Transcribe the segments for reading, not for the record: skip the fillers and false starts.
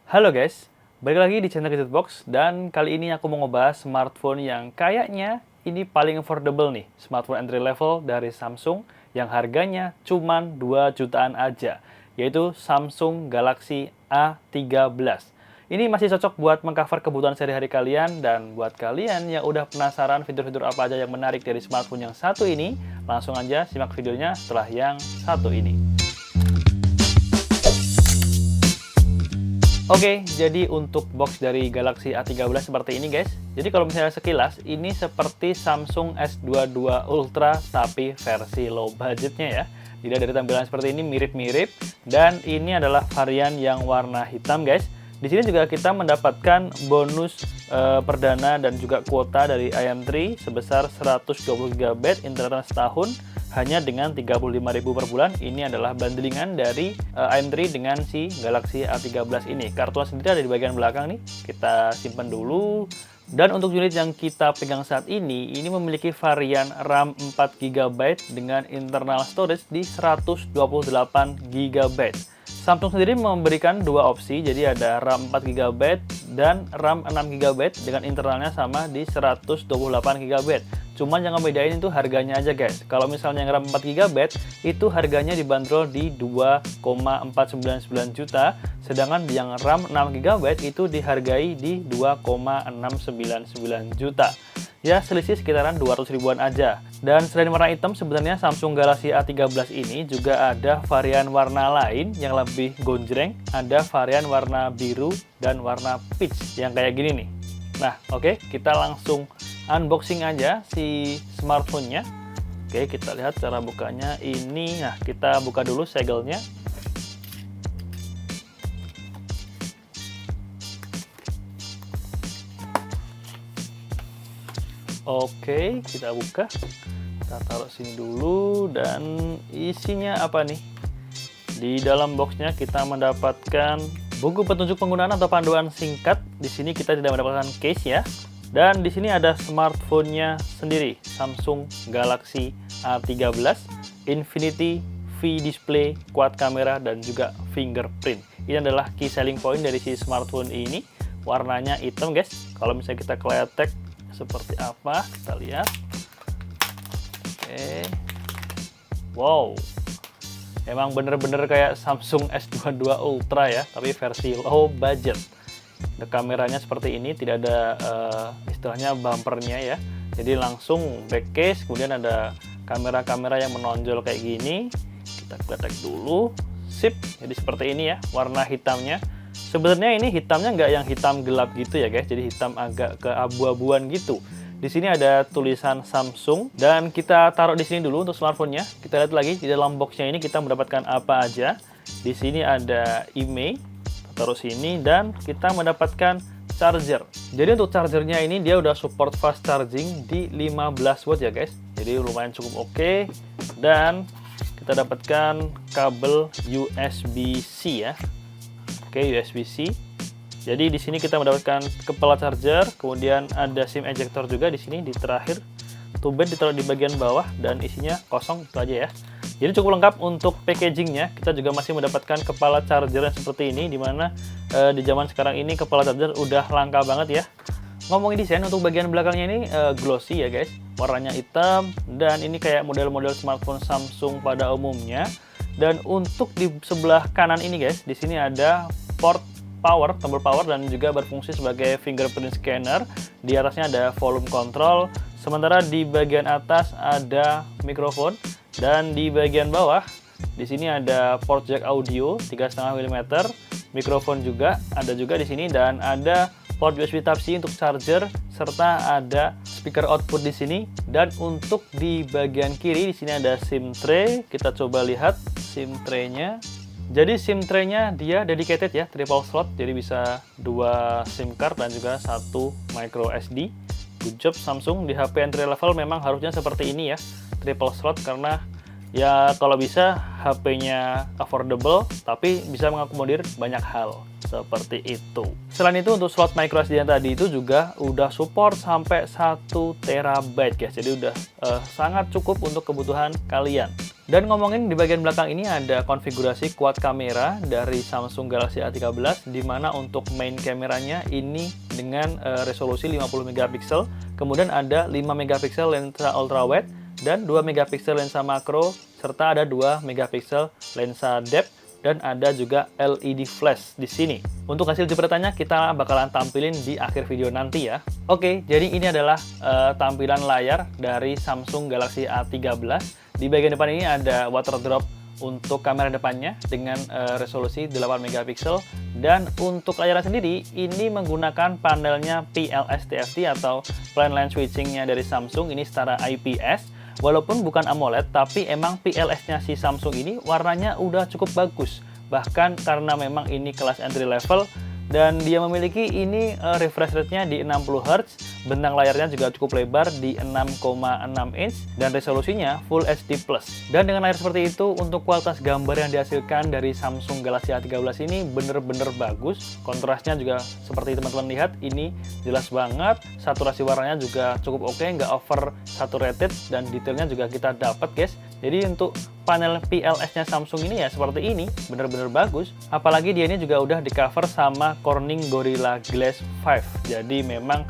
Halo guys, balik lagi di channel Gadget Box dan kali ini aku mau ngebahas smartphone yang kayaknya ini paling affordable nih, smartphone entry level dari Samsung yang harganya cuman 2 jutaan aja, yaitu Samsung Galaxy A13. Ini masih cocok buat mengcover kebutuhan sehari-hari kalian, dan buat kalian yang udah penasaran fitur-fitur apa aja yang menarik dari smartphone yang satu ini, langsung aja simak videonya setelah yang satu ini. Oke, jadi untuk box dari Galaxy A13 seperti ini guys. Jadi kalau misalnya sekilas, ini seperti Samsung S22 Ultra tapi versi low budgetnya ya. Tidak dari tampilan seperti ini, mirip-mirip. Dan ini adalah varian yang warna hitam guys. Di sini juga kita mendapatkan bonus perdana dan juga kuota dari IM3 sebesar 120 GB internet setahun. Hanya dengan 35.000 per bulan. Ini adalah bundlingan dari IM3 dengan si Galaxy A13 ini. Kartunya sendiri ada di bagian belakang nih. Kita simpan dulu. Dan untuk unit yang kita pegang saat ini memiliki varian RAM 4 GB dengan internal storage di 128 GB. Samsung sendiri memberikan dua opsi, jadi ada RAM 4 GB dan RAM 6 GB dengan internalnya sama di 128 GB. Cuman yang ngebedain itu harganya aja guys. Kalau misalnya yang RAM 4 GB itu harganya dibanderol di 2,499 juta, sedangkan yang RAM 6 GB itu dihargai di 2,699 juta. Ya, selisih sekitaran 200 ribuan aja. Dan selain warna hitam, sebenarnya Samsung Galaxy A13 ini juga ada varian warna lain yang lebih gonjreng. Ada varian warna biru dan warna peach yang kayak gini nih. Nah, oke, kita langsung unboxing aja si smartphone-nya. Oke, kita lihat cara bukanya ini. Nah, kita buka dulu segelnya. Oke, kita buka. Kita taruh sini dulu, dan isinya apa nih? Di dalam boxnya kita mendapatkan buku petunjuk penggunaan atau panduan singkat. Di sini kita tidak mendapatkan case ya. Dan di sini ada smartphone-nya sendiri, Samsung Galaxy A13 Infinity V Display, quad kamera, dan juga fingerprint. Ini adalah key selling point dari si smartphone ini. Warnanya hitam guys. Kalau misalnya kita kletek seperti apa, kita lihat. Oke. Wow. Emang bener-bener kayak Samsung S22 Ultra ya, tapi versi low budget. Kameranya seperti ini, tidak ada istilahnya bumpernya ya. Jadi langsung back case, kemudian ada kamera-kamera yang menonjol kayak gini. Kita kletek dulu. Sip. Jadi seperti ini ya, warna hitamnya. Sebenarnya ini hitamnya nggak yang hitam gelap gitu ya guys, jadi hitam agak keabu-abuan gitu. Di sini ada tulisan Samsung, dan kita taruh di sini dulu untuk smartphone-nya. Kita lihat lagi di dalam box-nya ini kita mendapatkan apa aja. Di sini ada IMEI, taruh sini, dan kita mendapatkan charger. Jadi untuk chargernya ini dia udah support fast charging di 15 watt ya guys. Jadi lumayan cukup oke. Dan kita dapatkan kabel USB-C ya. Oke, USB-C. Jadi di sini kita mendapatkan kepala charger, kemudian ada SIM ejector juga di sini di terakhir. Tumben ditaruh di bagian bawah, dan isinya kosong, itu aja ya. Jadi cukup lengkap untuk packagingnya. Kita juga masih mendapatkan kepala charger yang seperti ini, dimana di zaman sekarang ini kepala charger udah langka banget ya. Ngomongin desain, untuk bagian belakangnya ini glossy ya guys. Warnanya hitam, dan ini kayak model-model smartphone Samsung pada umumnya. Dan untuk di sebelah kanan ini guys, di sini ada port power, tombol power, dan juga berfungsi sebagai fingerprint scanner. Di atasnya ada volume control, sementara di bagian atas ada mikrofon, dan di bagian bawah di sini ada port jack audio 3,5 mm, mikrofon juga ada juga di sini, dan ada port USB Type-C untuk charger, serta ada speaker output di sini. Dan untuk di bagian kiri di sini ada SIM tray. Kita coba lihat SIM tray-nya. Jadi SIM tray-nya dia dedicated ya, triple slot, jadi bisa 2 SIM card dan juga 1 micro SD. Good job Samsung, di HP entry level memang harusnya seperti ini ya, triple slot, karena ya kalau bisa HP-nya affordable tapi bisa mengakomodir banyak hal seperti itu. Selain itu untuk slot micro SD yang tadi itu juga udah support sampai 1 TB guys, jadi udah sangat cukup untuk kebutuhan kalian. Dan ngomongin di bagian belakang ini ada konfigurasi quad kamera dari Samsung Galaxy A13, di mana untuk main kameranya ini dengan resolusi 50 megapiksel, kemudian ada 5 megapiksel lensa ultrawide dan 2 megapiksel lensa makro, serta ada 2 megapiksel lensa depth, dan ada juga LED flash di sini. Untuk hasil jepretannya kita bakalan tampilin di akhir video nanti ya. Oke, jadi ini adalah tampilan layar dari Samsung Galaxy A13. Di bagian depan ini ada water drop untuk kamera depannya dengan resolusi 8 megapiksel, dan untuk layarnya sendiri ini menggunakan panelnya PLS TFT atau Plane Line Switching-nya dari Samsung, ini setara IPS. Walaupun bukan AMOLED, tapi emang PLS-nya si Samsung ini warnanya udah cukup bagus. Bahkan karena memang ini kelas entry level, dan dia memiliki ini refresh rate-nya di 60 Hz, bentang layarnya juga cukup lebar di 6,6 inch, dan resolusinya Full HD+. Dan dengan layar seperti itu, untuk kualitas gambar yang dihasilkan dari Samsung Galaxy A13 ini bener-bener bagus. Kontrasnya juga seperti teman-teman lihat, ini jelas banget. Saturasi warnanya juga cukup oke, nggak over saturated, dan detailnya juga kita dapat guys. Jadi untuk panel PLS-nya Samsung ini ya seperti ini, bener-bener bagus. Apalagi dia ini juga udah di cover sama Corning Gorilla Glass 5. Jadi memang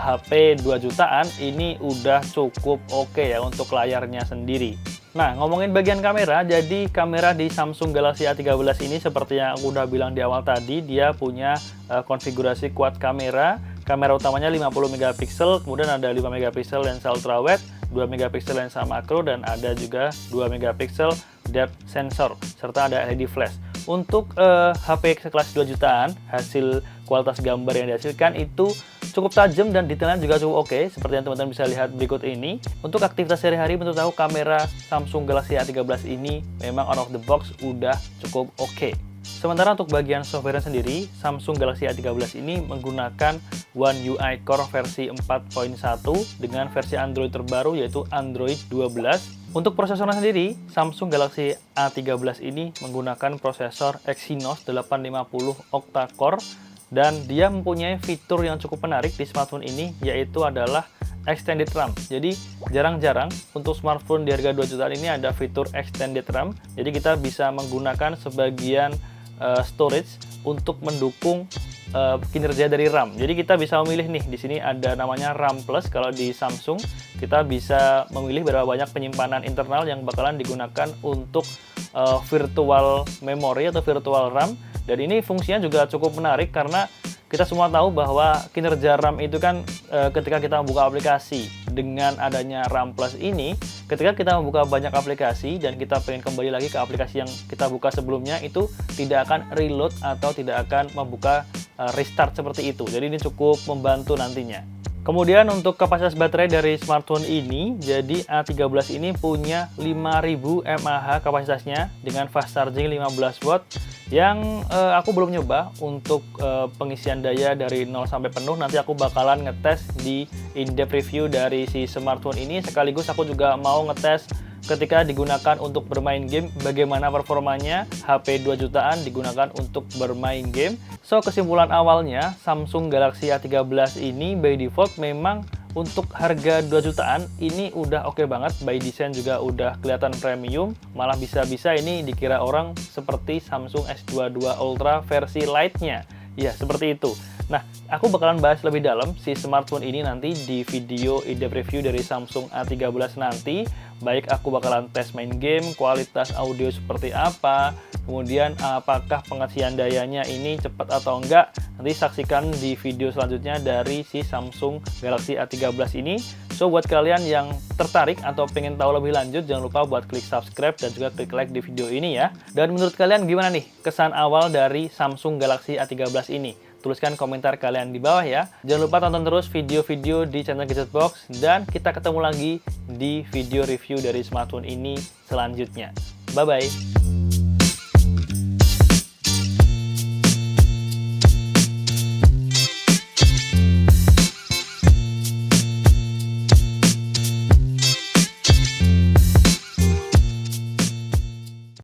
HP 2 jutaan ini udah cukup oke ya untuk layarnya sendiri. Nah, ngomongin bagian kamera, jadi kamera di Samsung Galaxy A13 ini seperti yang aku udah bilang di awal tadi, dia punya konfigurasi quad kamera. Kamera utamanya 50 megapiksel, kemudian ada 5 megapiksel lensa ultrawide, 2 megapiksel lensa makro, dan ada juga 2 megapiksel depth sensor, serta ada LED flash. Untuk HP sekelas 2 jutaan, hasil kualitas gambar yang dihasilkan itu cukup tajam dan detailnya juga cukup oke, seperti yang teman-teman bisa lihat berikut ini. Untuk aktivitas sehari-hari, menurut aku kamera Samsung Galaxy A13 ini memang out of the box udah cukup oke. Sementara untuk bagian software sendiri, Samsung Galaxy A13 ini menggunakan One UI Core versi 4.1 dengan versi Android terbaru yaitu Android 12. Untuk prosesornya sendiri, Samsung Galaxy A13 ini menggunakan prosesor Exynos 850 octa-core, dan dia mempunyai fitur yang cukup menarik di smartphone ini, yaitu adalah Extended RAM. Jadi jarang-jarang untuk smartphone di harga 2 jutaan ini ada fitur Extended RAM. Jadi kita bisa menggunakan sebagian storage untuk mendukung kinerja dari RAM. Jadi kita bisa memilih nih, di sini ada namanya RAM Plus. Kalau di Samsung kita bisa memilih berapa banyak penyimpanan internal yang bakalan digunakan untuk virtual memory atau virtual RAM. Dan ini fungsinya juga cukup menarik karena kita semua tahu bahwa kinerja RAM itu kan ketika kita membuka aplikasi. Dengan adanya RAM Plus ini, ketika kita membuka banyak aplikasi dan kita pengen kembali lagi ke aplikasi yang kita buka sebelumnya, itu tidak akan reload atau tidak akan membuka restart seperti itu. Jadi ini cukup membantu nantinya. Kemudian untuk kapasitas baterai dari smartphone ini, jadi A13 ini punya 5000 mAh kapasitasnya dengan fast charging 15 watt. Yang aku belum nyoba untuk pengisian daya dari 0 sampai penuh. Nanti aku bakalan ngetes di in-depth review dari si smartphone ini. Sekaligus aku juga mau ngetes ketika digunakan untuk bermain game, bagaimana performanya HP 2 jutaan digunakan untuk bermain game. So, kesimpulan awalnya, Samsung Galaxy A13 ini by default memang untuk harga 2 jutaan ini udah oke banget. By design juga udah kelihatan premium, malah bisa-bisa ini dikira orang seperti Samsung S22 Ultra versi Lite-nya. Ya, seperti itu. Nah, aku bakalan bahas lebih dalam si smartphone ini nanti di video in-depth review dari Samsung A13 nanti. Baik aku bakalan tes main game, kualitas audio seperti apa, kemudian apakah pengisian dayanya ini cepat atau enggak. Nanti saksikan di video selanjutnya dari si Samsung Galaxy A13 ini. So, buat kalian yang tertarik atau pengen tahu lebih lanjut, jangan lupa buat klik subscribe dan juga klik like di video ini ya. Dan menurut kalian gimana nih kesan awal dari Samsung Galaxy A13 ini? Tuliskan komentar kalian di bawah ya. Jangan lupa tonton terus video-video di channel Gadget Box, dan kita ketemu lagi di video review dari smartphone ini selanjutnya. Bye-bye.